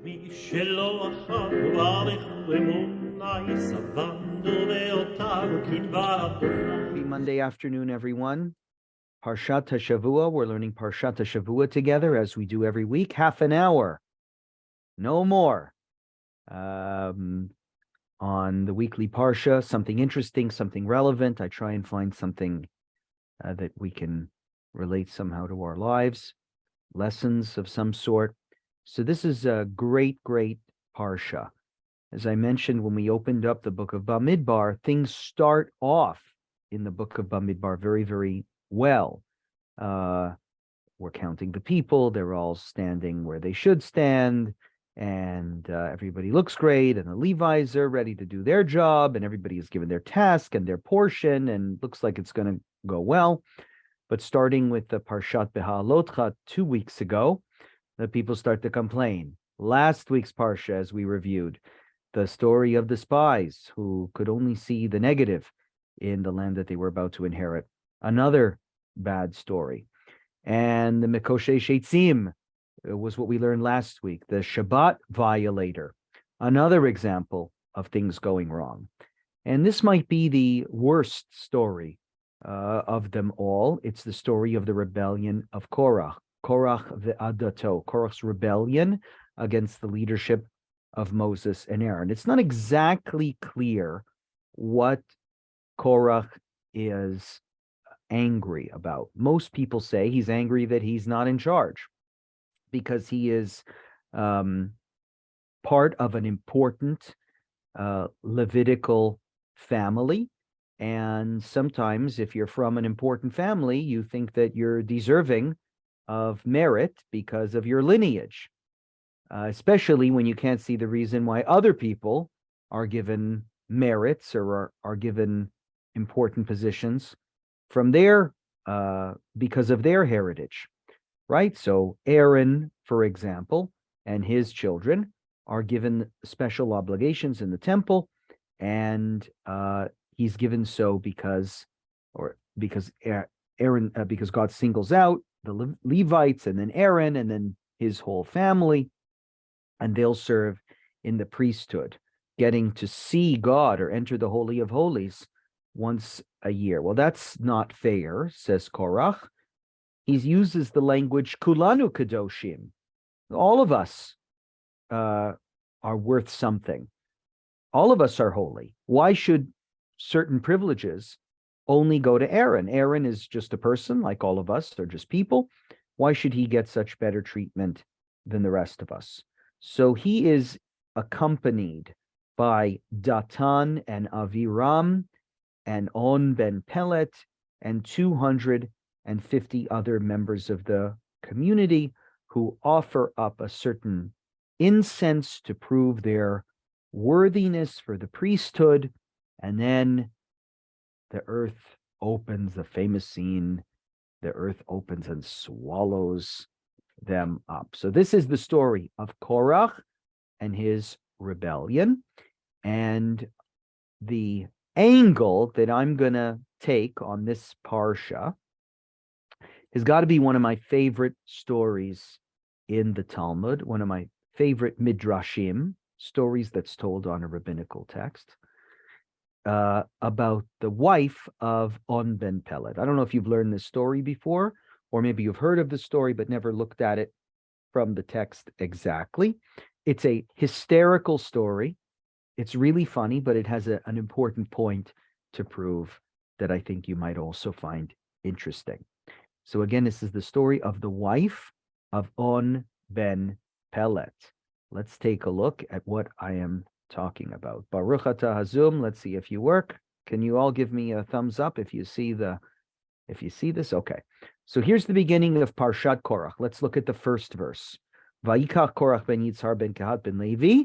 מי שלא אחר וברך אמוני סבנדו ואותיו כדבר אדוני. Monday afternoon, everyone. Parashat HaShavuah. We're learning Parashat HaShavuah together as we do every week. Half an hour, no more. On the weekly Parsha, something interesting, something relevant. I try and find something that we can relate somehow to our lives, lessons of some sort. So this is a great, great Parsha. As I mentioned, when we opened up the book of Bamidbar, things start off in the book of Bamidbar very, very well. We're counting the people. They're all standing where they should stand. And everybody looks great. And the Levites are ready to do their job. And everybody is given their task and their portion. And looks like it's going to go well. But starting with the Parshat Beha'alotcha 2 weeks ago, the people start to complain. Last week's Parsha, as we reviewed, the story of the spies who could only see the negative in the land that they were about to inherit. Another bad story. And the Mekoshe Sheitzim was what we learned last week, the Shabbat violator. Another example of things going wrong. And this might be the worst story of them all. It's the story of the rebellion of Korah. Korah ve'adato, Korah's rebellion against the leadership of Moses and Aaron. It's not exactly clear what Korah is angry about. Most people say he's angry that he's not in charge because he is part of an important Levitical family. And sometimes if you're from an important family, you think that you're deserving of merit because of your lineage, especially when you can't see the reason why other people are given merits or are given important positions from their because of their heritage, right? So Aaron, for example, and his children are given special obligations in the temple, and he's given so because Aaron, because God singles out the Levites and then Aaron and then his whole family, and they'll serve in the priesthood, getting to see God or enter the Holy of Holies once a year. Well, that's not fair, says Korah. He uses the language kulanu kadoshim. All of us are worth something. All of us are holy. Why should certain privileges only go to Aaron? Aaron is just a person like all of us. They're just people. Why should he get such better treatment than the rest of us? So he is accompanied by Datan and Aviram and On ben Pelet and 250 other members of the community who offer up a certain incense to prove their worthiness for the priesthood. And then the earth opens, the famous scene, the earth opens and swallows them up. So this is the story of Korah and his rebellion. And the angle that I'm going to take on this Parsha has got to be one of my favorite stories in the Talmud, one of my favorite midrashim, stories that's told on a rabbinical text, about the wife of On ben Pelet. I don't know if you've learned this story before, or maybe you've heard of the story but never looked at it from the text exactly. It's a hysterical story. It's really funny, but it has an important point to prove that I think you might also find interesting. So again, this is the story of the wife of On ben Pelet. Let's take a look at what I am talking about. Baruch atah Hazum. Let's see if you work. Can you all give me a thumbs up if you see this? Okay. So here's the beginning of Parshat Korah. Let's look at the first verse. Vayikach Korach ben Yitzhar ben Kehat ben Levi.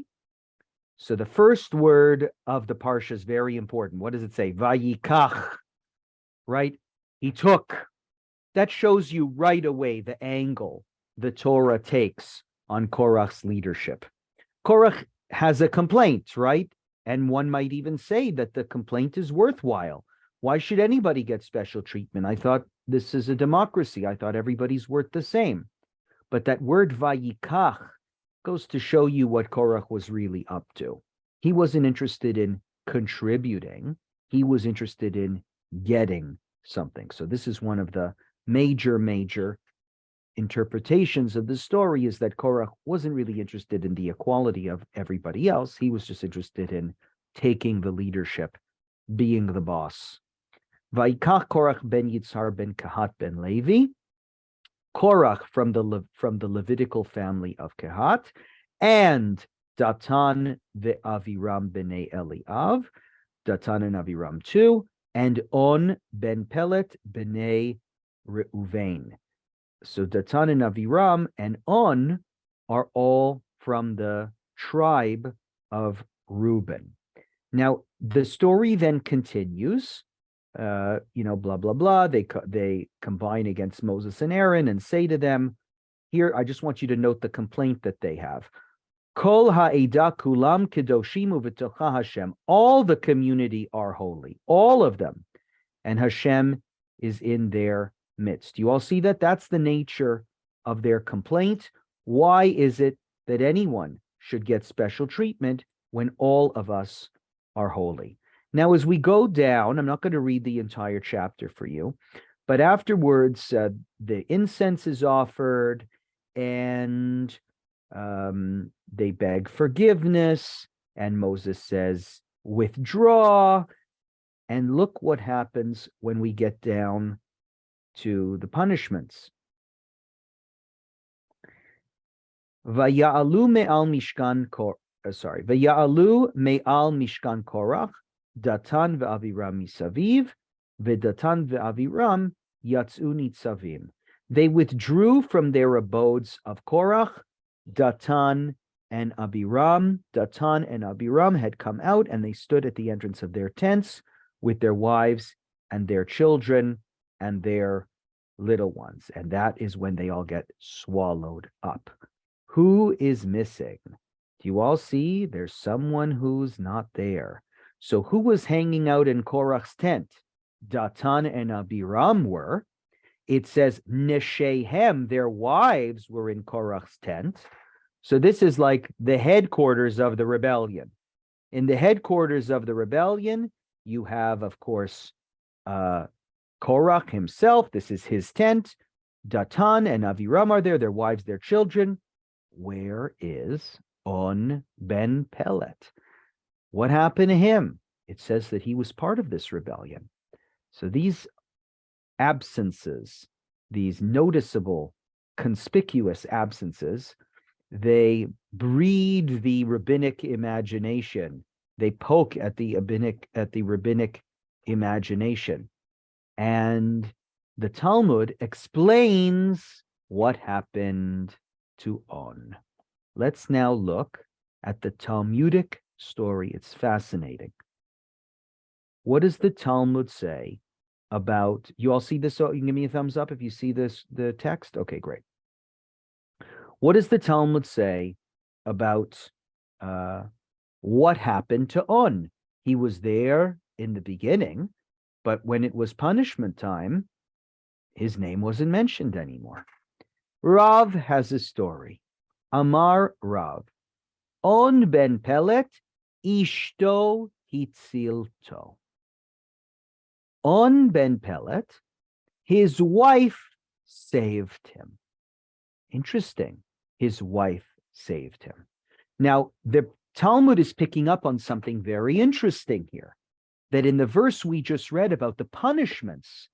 So the first word of the Parsha is very important. What does it say? Vayikach, right? He took. That shows you right away the angle the Torah takes on Korach's leadership. Korach has a complaint, right? And one might even say that the complaint is worthwhile. Why should anybody get special treatment? I thought this is a democracy. I thought everybody's worth the same. But that word vayikach Goes to show you what Korah was really up to. He wasn't interested in contributing. He was interested in getting something. So this is one of the major interpretations of the story, is that Korah wasn't really interested in the equality of everybody else. He was just interested in taking the leadership, being the boss. Vaikach Korach ben Yitzhar ben Kehat ben Levi. Korach from the Levitical family of Kehat, and Datan ve'Aviram b'nei Eliav, Datan and Aviram too, and On ben Pelet b'nei Reuven. So Datan and Aviram and On are all from the tribe of Reuben. Now, the story then continues. Blah, blah, blah. They combine against Moses and Aaron and say to them, here, I just want you to note the complaint that they have. Kol ha'eda kulam kedoshim uv'tocha Hashem. All the community are holy, all of them. And Hashem is in their midst. You all see that? That's the nature of their complaint. Why is it that anyone should get special treatment when all of us are holy? Now, as we go down, I'm not going to read the entire chapter for you, but afterwards, the incense is offered, and they beg forgiveness, and Moses says, withdraw. And look what happens when we get down to the punishments. Vaya'alu me'al mishkan Korach, Datan ve'Aviram misaviv, ve'Datan ve'Aviram yatzu nitzavim. They withdrew from their abodes of Korach. Datan and Abiram. Datan and Abiram had come out, and they stood at the entrance of their tents with their wives and their children and their little ones. And that is when they all get swallowed up. Who is missing? Do you all see? There's someone who's not there. So who was hanging out in Korach's tent? Datan and Abiram were. It says Neshehem, their wives were in Korach's tent. So this is like the headquarters of the rebellion. In the headquarters of the rebellion, you have, of course, Korach himself. This is his tent. Datan and Aviram are there, their wives, their children. Where is On ben Pelet? What happened to him? It says that he was part of this rebellion. So these absences, these noticeable, conspicuous absences, they breed the rabbinic imagination. They poke at the rabbinic imagination. And the Talmud explains what happened to On. Let's now look at the Talmudic story. It's fascinating. What does the Talmud say about, you all see this? So you can give me a thumbs up if you see this, the text. Okay, great. What does the Talmud say about what happened to On? He was there in the beginning, but when it was punishment time, his name wasn't mentioned anymore. Rav has a story. Amar Rav, On ben Pelet, ishto hitzilto. On ben Pelet, his wife saved him. Interesting. His wife saved him. Now, the Talmud is picking up on something very interesting here, that in the verse we just read about the punishments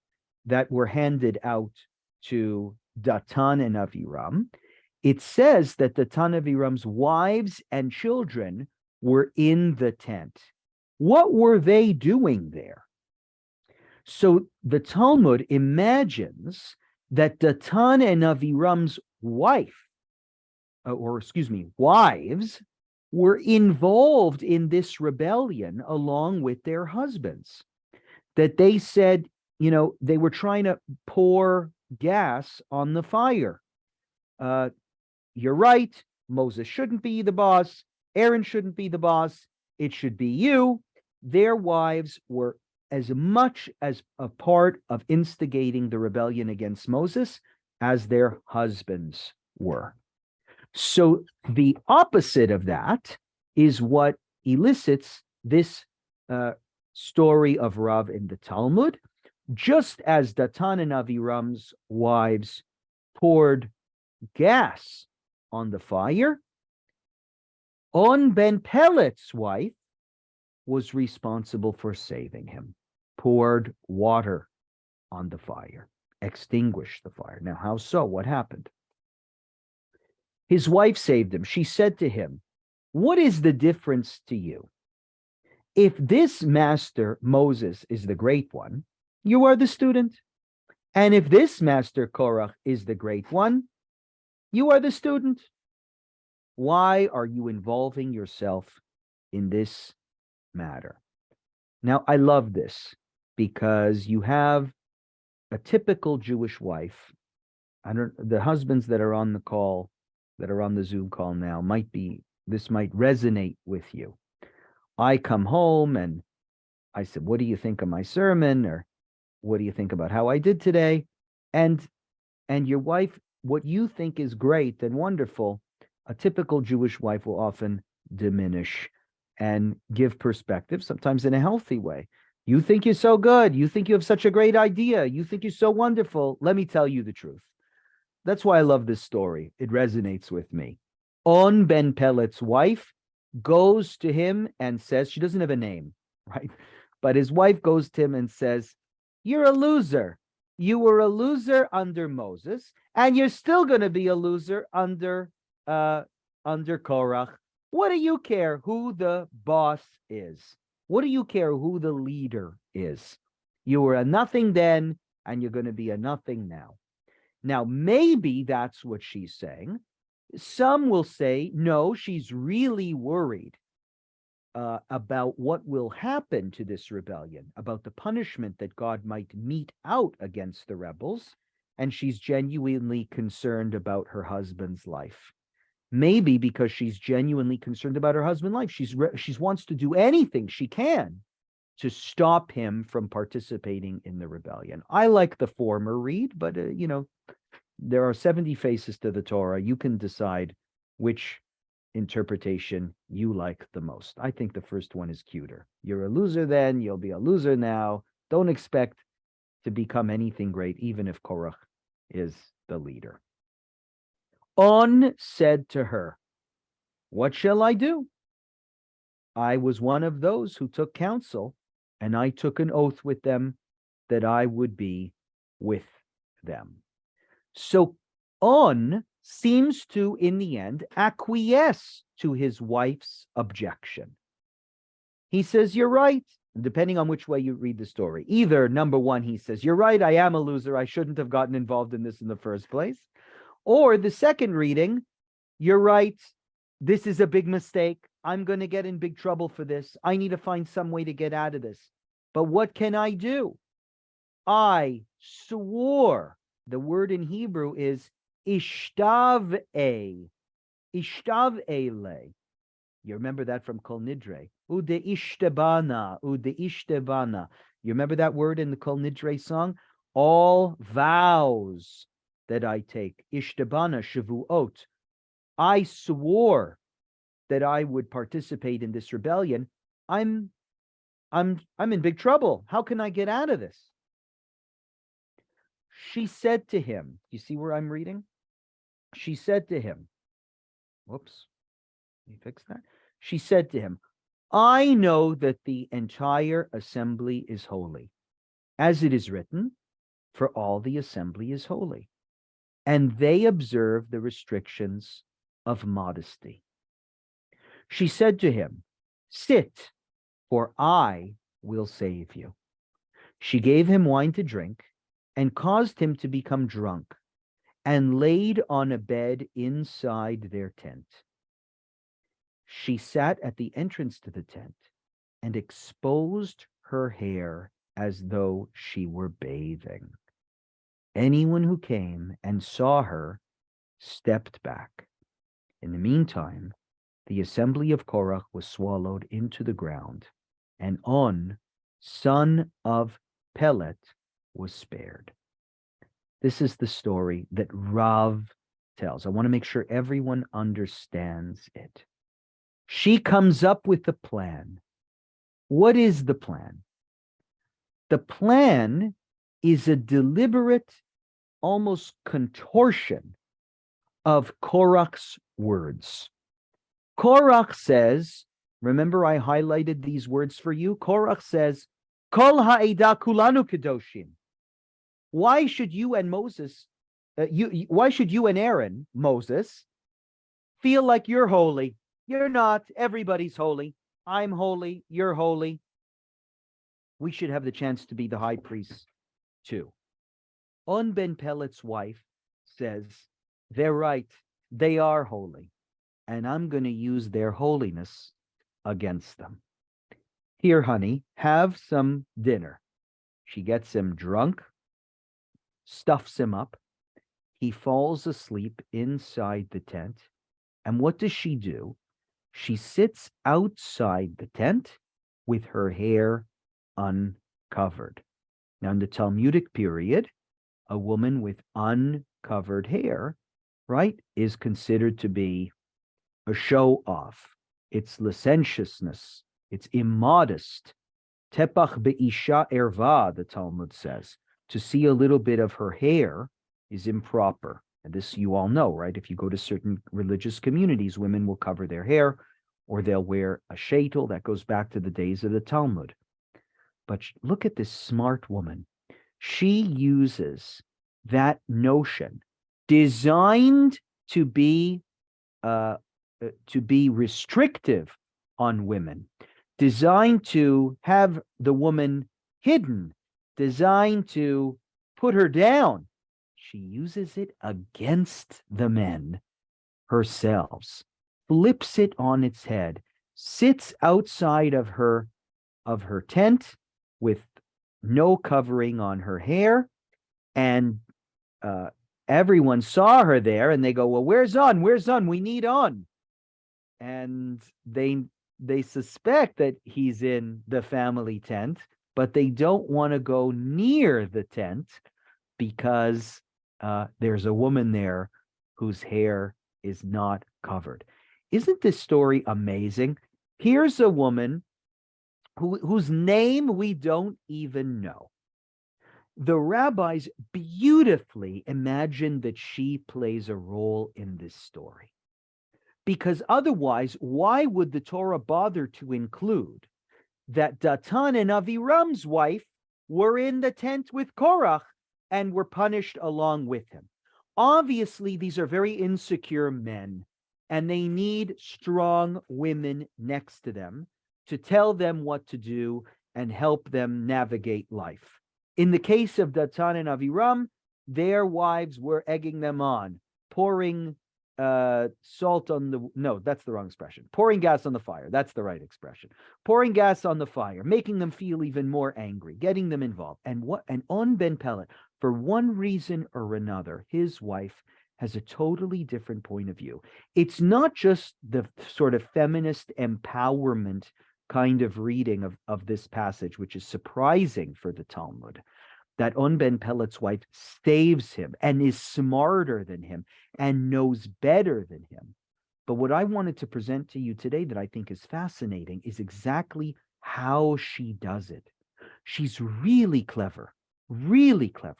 that were handed out to Datan and Aviram, it says that Datan and Aviram's wives and children were in the tent. What were they doing there? So the Talmud imagines that Datan and Aviram's wives were involved in this rebellion along with their husbands. That they said, they were trying to pour gas on the fire. You're right, Moses shouldn't be the boss, Aaron shouldn't be the boss, it should be you. Their wives were as much as a part of instigating the rebellion against Moses as their husbands were. So the opposite of that is what elicits this story of Rav in the Talmud. Just as Datan and Aviram's wives poured gas on the fire, On Ben Pelet's wife was responsible for saving him, poured water on the fire, extinguished the fire. Now, how so? What happened? His wife saved him. She said to him, "What is the difference to you? If this master, Moses, is the great one, you are the student. And if this master, Korah, is the great one, you are the student. Why are you involving yourself in this matter?" Now, I love this because you have a typical Jewish wife. The husbands that are on the call, that are on the Zoom call now, this might resonate with you. I come home and I said, "What do you think of my sermon?" Or "What do you think about how I did today?" And your wife, what you think is great and wonderful, a typical Jewish wife will often diminish and give perspective, sometimes in a healthy way. "You think you're so good. You think you have such a great idea. You think you're so wonderful. Let me tell you the truth." That's why I love this story. It resonates with me. On Ben Pelet's wife goes to him and says, she doesn't have a name, right? But his wife goes to him and says, "You're a loser. You were a loser under Moses, and you're still going to be a loser under Korah. What do you care who the boss is? What do you care who the leader is? You were a nothing then, and you're going to be a nothing now." Now, maybe that's what she's saying. Some will say, no, she's really worried about what will happen to this rebellion, about the punishment that God might mete out against the rebels, and she's genuinely concerned about her husband's life. Maybe because she's genuinely concerned about her husband's life, she wants to do anything she can to stop him from participating in the rebellion. I like the former read, but there are 70 faces to the Torah. You can decide which interpretation you like the most. I think the first one is cuter. You're a loser then, you'll be a loser now. Don't expect to become anything great, even if Korah is the leader. On said to her, "What shall I do? I was one of those who took counsel, and I took an oath with them that I would be with them." So On seems to, in the end, acquiesce to his wife's objection. He says, "You're right," depending on which way you read the story. Either, number one, he says, "You're right, I am a loser. I shouldn't have gotten involved in this in the first place." Or the second reading, "You're right. This is a big mistake. I'm going to get in big trouble for this. I need to find some way to get out of this. But what can I do? I swore." The word in Hebrew is ishtav'e. Ishtav'e. You remember that from Kol Nidre. Ude ishtebana. You remember that word in the Kol Nidre song? All vows that I take. Ishtebana, shavuot. I swore that I would participate in this rebellion. I'm in big trouble. How can I get out of this? She said to him, you see where I'm reading? She said to him, whoops, let me fix that. She said to him, "I know that the entire assembly is holy, as it is written, for all the assembly is holy, and they observe the restrictions of modesty." She said to him, "Sit, for I will save you." She gave him wine to drink and caused him to become drunk, and laid on a bed inside their tent. She sat at the entrance to the tent and exposed her hair as though she were bathing. Anyone who came and saw her stepped back. In the meantime, the assembly of Korah was swallowed into the ground, and On, son of Pelet, was spared. This is the story that Rav tells. I want to make sure everyone understands it. She comes up with a plan. What is the plan? The plan is a deliberate, almost contortion of Korach's words. Korach says, remember I highlighted these words for you? Korach says, Kol ha'eda kulanu kedoshim. Why should you and Moses, why should you and Aaron, Moses, feel like you're holy? You're not. Everybody's holy. I'm holy. You're holy. We should have the chance to be the high priest too. On Ben Pellet's wife says, they're right. They are holy. And I'm going to use their holiness against them. Here, honey, have some dinner. She gets him drunk, stuffs him up. He falls asleep inside the tent. And what does she do? She sits outside the tent with her hair uncovered. Now, in the Talmudic period, a woman with uncovered hair, right, is considered to be a show off. It's licentiousness. It's immodest. Tepach be'isha erva, the Talmud says. To see a little bit of her hair is improper. And this you all know, right? If you go to certain religious communities, women will cover their hair or they'll wear a sheitel. That goes back to the days of the Talmud. But look at this smart woman. She uses that notion designed to be restrictive on women, designed to have the woman hidden, designed to put her down. She uses it against the men herself, flips it on its head, sits outside of her tent with no covering on her hair, and everyone saw her there, and they go, well, where's On? Where's On? We need On. And they suspect that he's in the family tent, but they don't want to go near the tent because there's a woman there whose hair is not covered. Isn't this story amazing? Here's a woman whose name we don't even know. The rabbis beautifully imagine that she plays a role in this story. Because otherwise, why would the Torah bother to include that Datan and Aviram's wife were in the tent with Korah and were punished along with him? Obviously, these are very insecure men, and they need strong women next to them to tell them what to do and help them navigate life. In the case of Datan and Aviram, their wives were egging them on, pouring salt on the, no, that's the wrong expression. Pouring gas on the fire. That's the right expression. Pouring gas on the fire, making them feel even more angry, getting them involved. And on Ben Pellet, for one reason or another, his wife has a totally different point of view. It's not just the sort of feminist empowerment kind of reading of this passage, which is surprising for the Talmud, that On Ben Pellet's wife saves him and is smarter than him and knows better than him. But what I wanted to present to you today that I think is fascinating is exactly how she does it. She's really clever, really clever.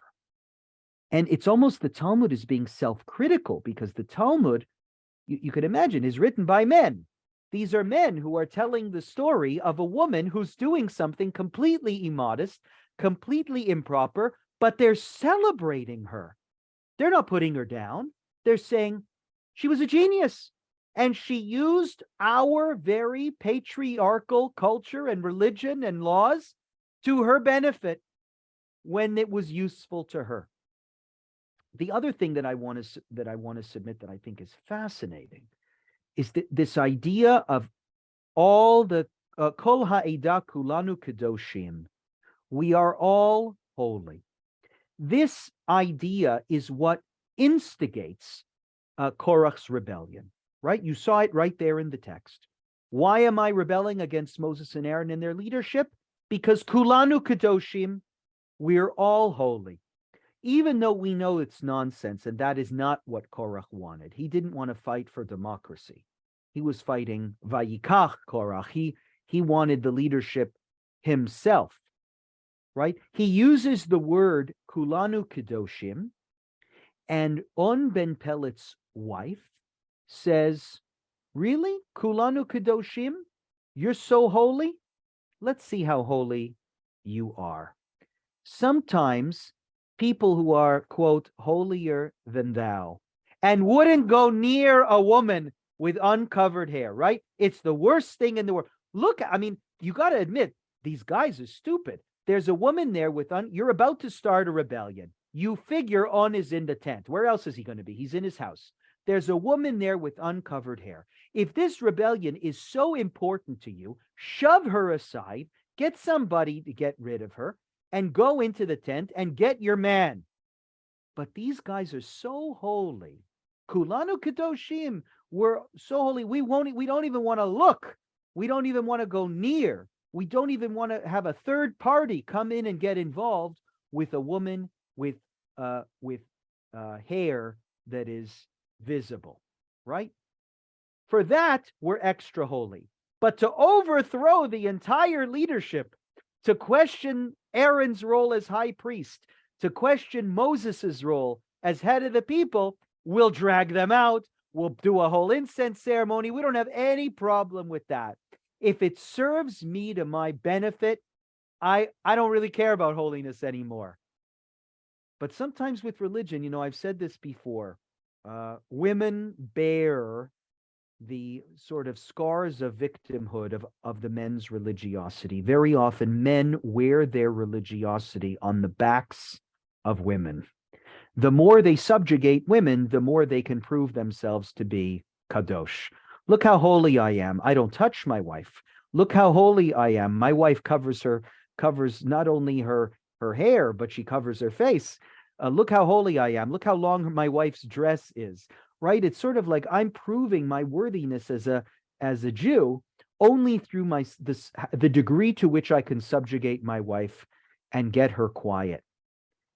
And it's almost the Talmud is being self-critical, because the Talmud, you could imagine, is written by men. These are men who are telling the story of a woman who's doing something completely immodest, completely improper, but they're celebrating her. They're not putting her down. They're saying she was a genius, and she used our very patriarchal culture and religion and laws to her benefit when it was useful to her. The other thing that I want to submit that I think is fascinating is that this idea of all the kol ha'eda kulanu kedoshim, we are all holy. This idea is what instigates Korach's rebellion, right? You saw it right there in the text. Why am I rebelling against Moses and Aaron and their leadership? Because kulanu kedoshim, we're all holy. even though we know it's nonsense, and that is not what Korah wanted. He didn't want to fight for democracy. He was fighting Vayikach Korah. He wanted the leadership himself, right? He uses the word Kulanu Kedoshim, and On Ben Pelet's wife says, really? Kulanu Kedoshim? You're so holy? Let's see how holy you are. Sometimes people who are, quote, holier than thou, and wouldn't go near a woman with uncovered hair, right? It's the worst thing in the world. Look, I mean, you got to admit, these guys are stupid. There's a woman there with, you're about to start a rebellion. You figure On is in the tent. Where else is he going to be? He's in his house. There's a woman there with uncovered hair. If this rebellion is so important to you, shove her aside, get somebody to get rid of her, and go into the tent and get your man. But these guys are so holy. Kulanu Kedoshim, we're so holy. We don't even want to look. We don't even want to go near. We don't even want to have a third party come in and get involved with a woman with hair that is visible, right? For that, we're extra holy. But to overthrow the entire leadership, to question Aaron's role as high priest, to question Moses's role as head of the people, we'll drag them out. We'll do a whole incense ceremony. We don't have any problem with that. If it serves me to my benefit, I don't really care about holiness anymore. But sometimes with religion, I've said this before, women bear the sort of scars of victimhood of the men's religiosity. Very often men wear their religiosity on the backs of women. The more they subjugate women, the more they can prove themselves to be kadosh. Look how holy I am. I don't touch my wife. Look how holy I am. My wife covers not only her hair, but she covers her face. Look how holy I am. Look how long my wife's dress is. Right? It's sort of like I'm proving my worthiness as a Jew only through the degree to which I can subjugate my wife and get her quiet.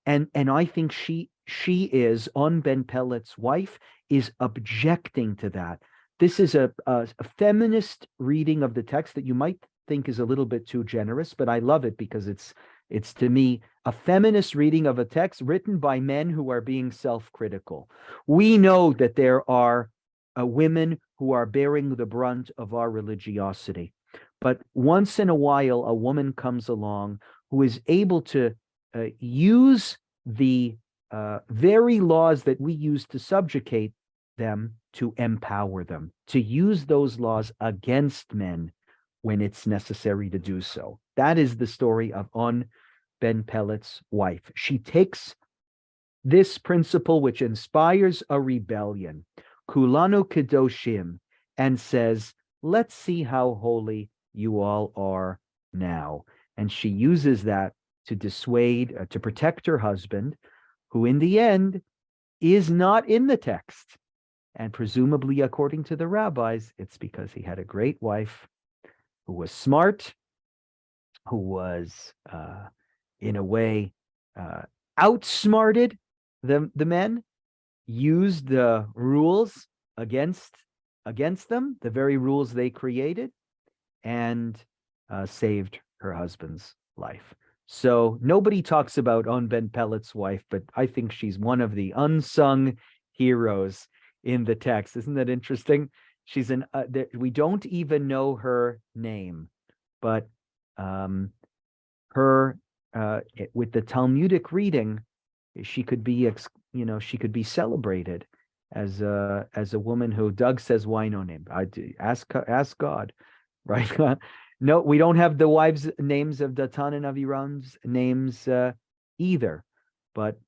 And I think she is, On Ben Pelet's wife, is objecting to that. This is a feminist reading of the text that you might think is a little bit too generous, but I love it because it's to me a feminist reading of a text written by men who are being self-critical. We know that there are women who are bearing the brunt of our religiosity, but once in a while a woman comes along who is able to use the very laws that we use to subjugate them to empower them, to use those laws against men when it's necessary to do so. That is the story of On Ben Pelet's wife. She takes this principle which inspires a rebellion, Kulanu Kedoshim, and says, let's see how holy you all are now. And she uses that to dissuade, to protect her husband, who in the end is not in the text. And presumably, according to the rabbis, it's because he had a great wife who was smart, who was, in a way, outsmarted the men, used the rules against them, the very rules they created, and saved her husband's life. So nobody talks about On Ben Pelet's wife, but I think she's one of the unsung heroes in the text. Isn't that interesting? She's we don't even know her name, but her with the Talmudic reading, she could be she could be celebrated as a woman who Doug says, why no name? Ask God, right? No, we don't have the wives' names of Datan and Aviram's names either, but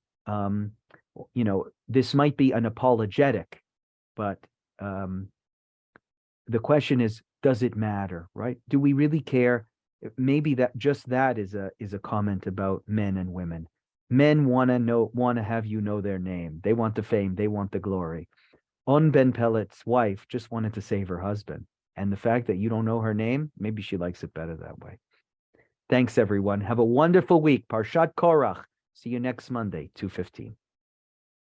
this might be an apologetic, but the question is, does it matter, right? Do we really care? Maybe that is a comment about men and women. Men want to have you know their name. They want the fame. They want the glory. On Ben Pelet's wife just wanted to save her husband. And the fact that you don't know her name, maybe she likes it better that way. Thanks, everyone. Have a wonderful week. Parashat Korah. See you next Monday, 2:15.